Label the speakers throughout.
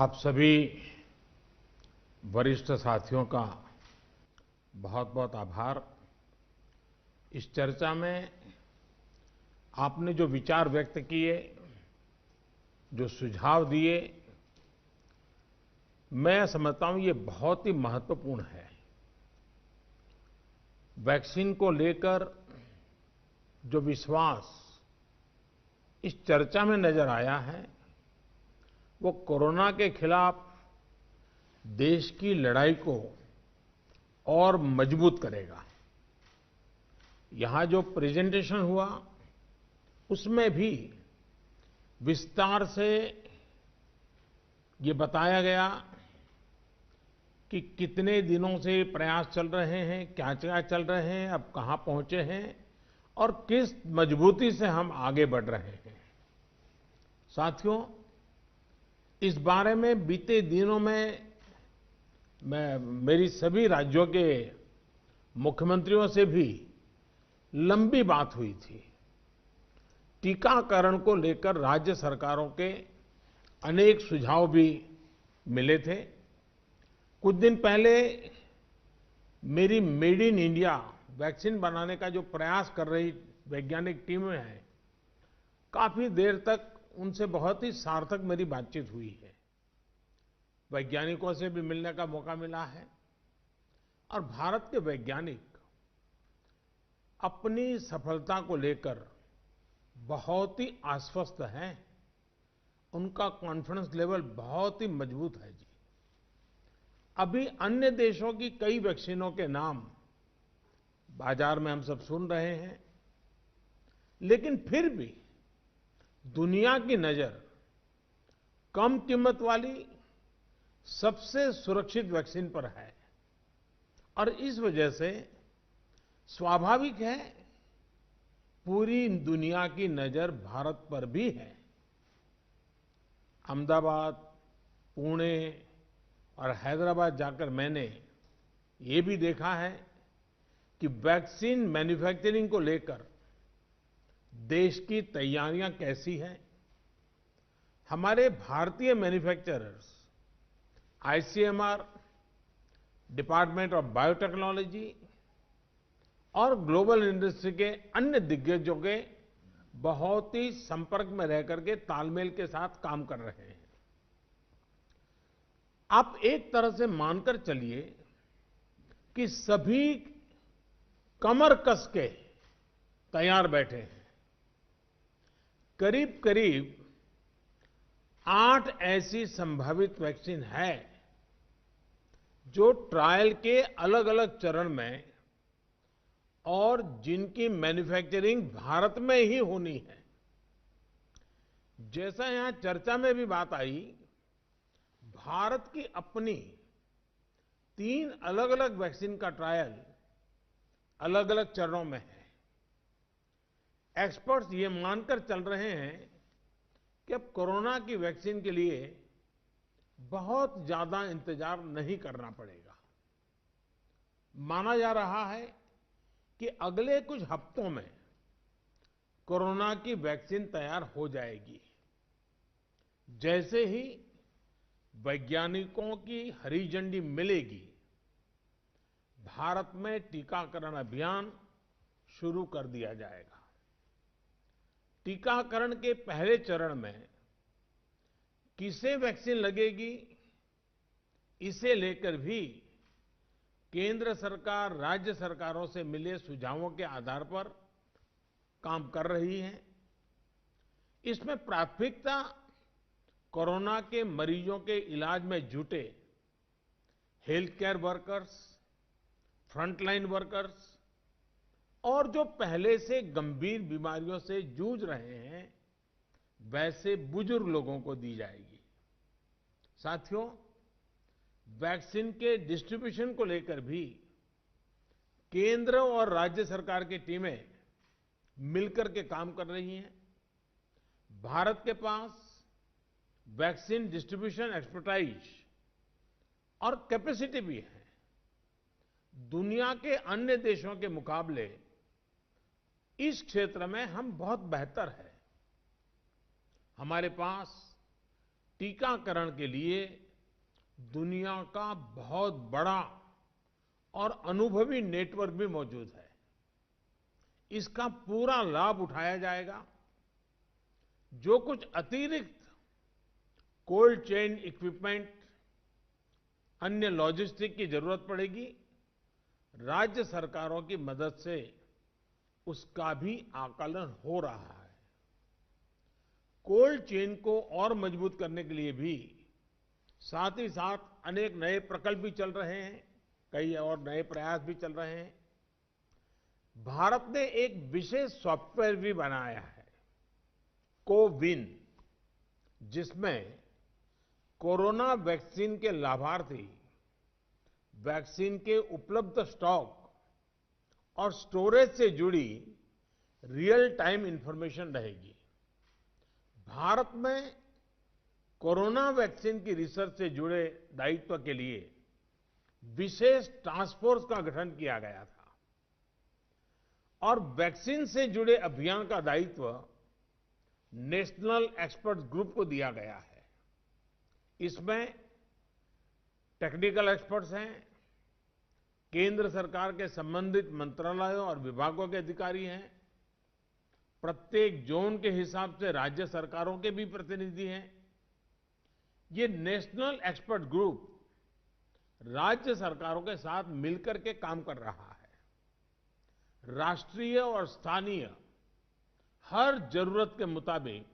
Speaker 1: आप सभी वरिष्ठ साथियों का बहुत बहुत आभार। इस चर्चा में आपने जो विचार व्यक्त किए, जो सुझाव दिए, मैं समझता हूं ये बहुत ही महत्वपूर्ण है। वैक्सीन को लेकर जो विश्वास इस चर्चा में नजर आया है, वो कोरोना के खिलाफ देश की लड़ाई को और मजबूत करेगा। यहां जो प्रेजेंटेशन हुआ, उसमें भी विस्तार से ये बताया गया कि कितने दिनों से प्रयास चल रहे हैं, क्या क्या चल रहे हैं, अब कहां पहुंचे हैं और किस मजबूती से हम आगे बढ़ रहे हैं। साथियों, इस बारे में बीते दिनों में मेरी सभी राज्यों के मुख्यमंत्रियों से भी लंबी बात हुई थी। टीकाकरण को लेकर राज्य सरकारों के अनेक सुझाव भी मिले थे। कुछ दिन पहले मेरी मेड इन इंडिया वैक्सीन बनाने का जो प्रयास कर रही वैज्ञानिक टीमें हैं, काफी देर तक उनसे बहुत ही सार्थक मेरी बातचीत हुई है। वैज्ञानिकों से भी मिलने का मौका मिला है और भारत के वैज्ञानिक अपनी सफलता को लेकर बहुत ही आश्वस्त हैं। उनका कॉन्फिडेंस लेवल बहुत ही मजबूत है जी। अभी अन्य देशों की कई वैक्सीनों के नाम बाजार में हम सब सुन रहे हैं, लेकिन फिर भी दुनिया की नजर कम कीमत वाली सबसे सुरक्षित वैक्सीन पर है और इस वजह से स्वाभाविक है पूरी दुनिया की नजर भारत पर भी है। अहमदाबाद, पुणे और हैदराबाद जाकर मैंने ये भी देखा है कि वैक्सीन मैन्युफैक्चरिंग को लेकर देश की तैयारियां कैसी हैं। हमारे भारतीय manufacturers, ICMR, department of biotechnology और ग्लोबल इंडस्ट्री के अन्य दिग्गजों के बहुत ही संपर्क में रह करके तालमेल के साथ काम कर रहे हैं। आप एक तरह से मानकर चलिए कि सभी कमर कस के तैयार बैठे हैं। करीब करीब 8 ऐसी संभावित वैक्सीन है जो ट्रायल के अलग अलग चरण में और जिनकी मैन्युफैक्चरिंग भारत में ही होनी है। जैसा यहां चर्चा में भी बात आई, भारत की अपनी 3 अलग अलग वैक्सीन का ट्रायल अलग अलग चरणों में है। एक्सपर्ट्स ये मानकर चल रहे हैं कि अब कोरोना की वैक्सीन के लिए बहुत ज्यादा इंतजार नहीं करना पड़ेगा। माना जा रहा है कि अगले कुछ हफ्तों में कोरोना की वैक्सीन तैयार हो जाएगी। जैसे ही वैज्ञानिकों की हरी झंडी मिलेगी, भारत में टीकाकरण अभियान शुरू कर दिया जाएगा। टीकाकरण के पहले चरण में किसे वैक्सीन लगेगी, इसे लेकर भी केंद्र सरकार राज्य सरकारों से मिले सुझावों के आधार पर काम कर रही है। इसमें प्राथमिकता कोरोना के मरीजों के इलाज में जुटे health care workers, frontline workers और जो पहले से गंभीर बीमारियों से जूझ रहे हैं, वैसे बुजुर्ग लोगों को दी जाएगी। साथियों, वैक्सीन के डिस्ट्रीब्यूशन को लेकर भी केंद्र और राज्य सरकार की टीमें मिलकर के काम कर रही हैं। भारत के पास वैक्सीन डिस्ट्रीब्यूशन एक्सपर्टाइज और कैपेसिटी भी है। दुनिया के अन्य देशों के मुकाबले इस क्षेत्र में हम बहुत बेहतर हैं। हमारे पास टीकाकरण के लिए दुनिया का बहुत बड़ा और अनुभवी नेटवर्क भी मौजूद है। इसका पूरा लाभ उठाया जाएगा। जो कुछ अतिरिक्त कोल्ड चेन इक्विपमेंट, अन्य लॉजिस्टिक की जरूरत पड़ेगी, राज्य सरकारों की मदद से उसका भी आकलन हो रहा है। कोल्ड चेन को और मजबूत करने के लिए भी साथ ही साथ अनेक नए प्रकल्प भी चल रहे हैं, कई और नए प्रयास भी चल रहे हैं। भारत ने एक विशेष सॉफ्टवेयर भी बनाया है, कोविन, जिसमें कोरोना वैक्सीन के लाभार्थी वैक्सीन के उपलब्ध स्टॉक और स्टोरेज से जुड़ी रियल टाइम इंफॉर्मेशन रहेगी। भारत में कोरोना वैक्सीन की रिसर्च से जुड़े दायित्व के लिए विशेष टास्क फोर्स का गठन किया गया था और वैक्सीन से जुड़े अभियान का दायित्व नेशनल एक्सपर्ट ग्रुप को दिया गया है। इसमें टेक्निकल एक्सपर्ट्स हैं, केंद्र सरकार के संबंधित मंत्रालयों और विभागों के अधिकारी हैं, प्रत्येक जोन के हिसाब से राज्य सरकारों के भी प्रतिनिधि हैं। ये नेशनल एक्सपर्ट ग्रुप राज्य सरकारों के साथ मिलकर के काम कर रहा है। राष्ट्रीय और स्थानीय हर जरूरत के मुताबिक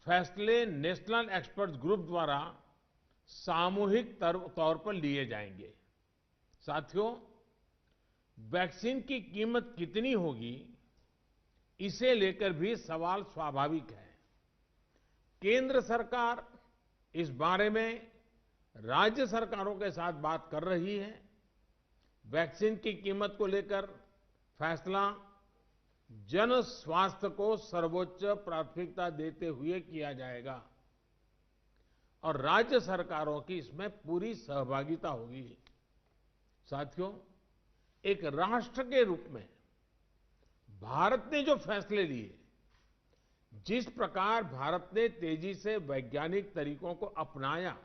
Speaker 1: फैसले नेशनल एक्सपर्ट ग्रुप द्वारा सामूहिक तौर पर लिए जाएंगे। साथियों, वैक्सीन की कीमत कितनी होगी, इसे लेकर भी सवाल स्वाभाविक है। केंद्र सरकार इस बारे में राज्य सरकारों के साथ बात कर रही है। वैक्सीन की कीमत को लेकर फैसला जन स्वास्थ्य को सर्वोच्च प्राथमिकता देते हुए किया जाएगा और राज्य सरकारों की इसमें पूरी सहभागिता होगी। साथियों, एक राष्ट्र के रूप में भारत ने जो फैसले लिए, जिस प्रकार भारत ने तेजी से वैज्ञानिक तरीकों को अपनाया,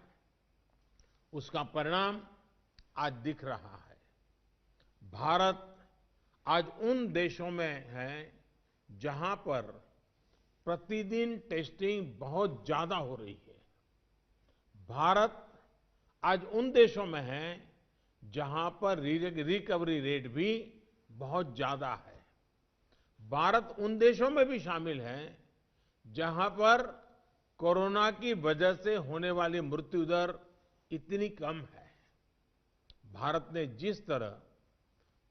Speaker 1: उसका परिणाम आज दिख रहा है। भारत आज उन देशों में है जहां पर प्रतिदिन टेस्टिंग बहुत ज्यादा हो रही है। भारत आज उन देशों में है जहां पर रिकवरी रेट भी बहुत ज्यादा है। भारत उन देशों में भी शामिल है जहां पर कोरोना की वजह से होने वाली मृत्यु दर इतनी कम है। भारत ने जिस तरह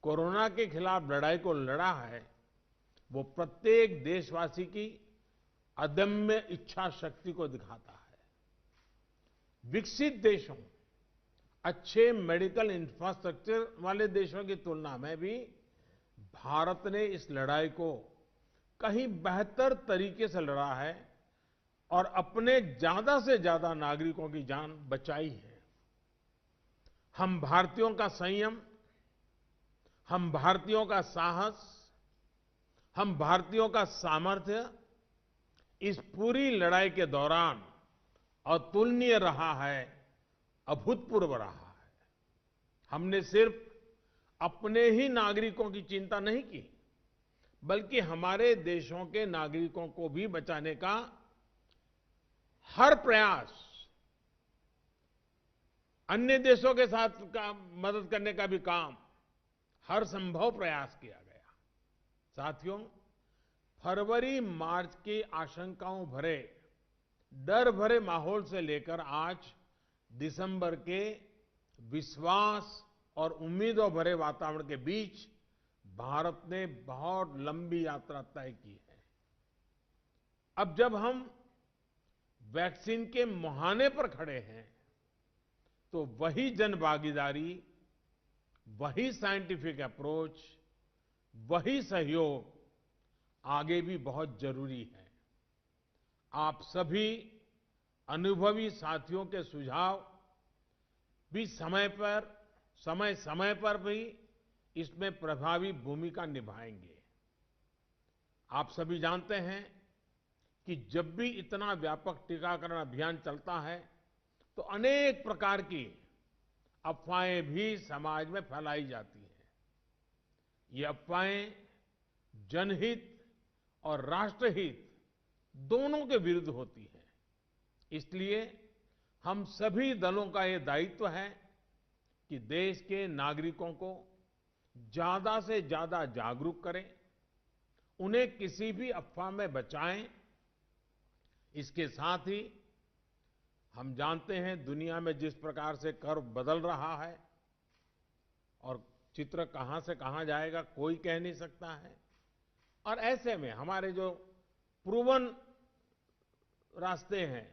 Speaker 1: कोरोना के खिलाफ लड़ाई को लड़ा है, वो प्रत्येक देशवासी की अदम्य इच्छा शक्ति को दिखाता है। विकसित देशों, अच्छे मेडिकल इंफ्रास्ट्रक्चर वाले देशों की तुलना में भी भारत ने इस लड़ाई को कहीं बेहतर तरीके से लड़ा है और अपने ज्यादा से ज्यादा नागरिकों की जान बचाई है। हम भारतीयों का संयम, हम भारतीयों का साहस, हम भारतीयों का सामर्थ्य इस पूरी लड़ाई के दौरान अतुलनीय रहा है, अभूतपूर्व रहा है। हमने सिर्फ अपने ही नागरिकों की चिंता नहीं की, बल्कि हमारे देशों के नागरिकों को भी बचाने का हर प्रयास, अन्य देशों के साथ मदद करने का भी काम, हर संभव प्रयास किया गया। साथियों, फरवरी मार्च की आशंकाओं भरे, डर भरे माहौल से लेकर आज दिसंबर के विश्वास और उम्मीदों भरे वातावरण के बीच भारत ने बहुत लंबी यात्रा तय की है। अब जब हम वैक्सीन के मुहाने पर खड़े हैं, तो वही जन भागीदारी, वही साइंटिफिक अप्रोच, वही सहयोग आगे भी बहुत जरूरी है। आप सभी अनुभवी साथियों के सुझाव भी समय समय पर भी इसमें प्रभावी भूमिका निभाएंगे। आप सभी जानते हैं कि जब भी इतना व्यापक टीकाकरण अभियान चलता है तो अनेक प्रकार की अफवाहें भी समाज में फैलाई जाती हैं। ये अफवाहें जनहित और राष्ट्रहित दोनों के विरुद्ध होती हैं। इसलिए हम सभी दलों का ये दायित्व है कि देश के नागरिकों को ज्यादा से ज्यादा जागरूक करें, उन्हें किसी भी अफवाह में बचाएं। इसके साथ ही हम जानते हैं दुनिया में जिस प्रकार से कर्व बदल रहा है और चित्र कहां से कहां जाएगा कोई कह नहीं सकता है। और ऐसे में हमारे जो प्रूवन रास्ते हैं,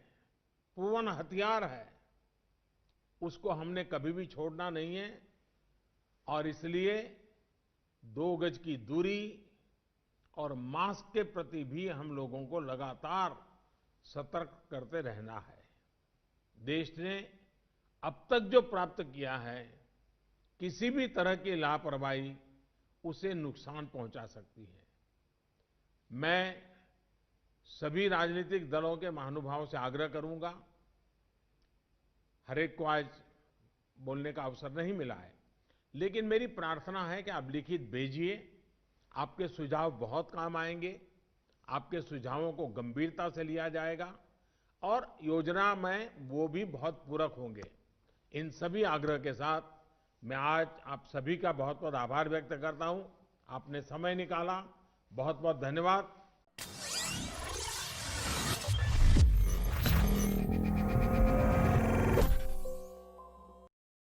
Speaker 1: प्रूवन हथियार है, उसको हमने कभी भी छोड़ना नहीं है। और इसलिए 2 गज की दूरी और मास्क के प्रति भी हम लोगों को लगातार सतर्क करते रहना है। देश ने अब तक जो प्राप्त किया है, किसी भी तरह की लापरवाही उसे नुकसान पहुंचा सकती है। मैं सभी राजनीतिक दलों के महानुभावों से आग्रह करूंगा, हर एक को आज बोलने का अवसर नहीं मिला है, लेकिन मेरी प्रार्थना है कि आप लिखित भेजिए। आपके सुझाव बहुत काम आएंगे, आपके सुझावों को गंभीरता से लिया जाएगा और योजना में वो भी बहुत पूरक होंगे। इन सभी आग्रह के साथ मैं आज आप सभी का बहुत बहुत आभार व्यक्त करता हूं। आपने समय निकाला, बहुत बहुत धन्यवाद।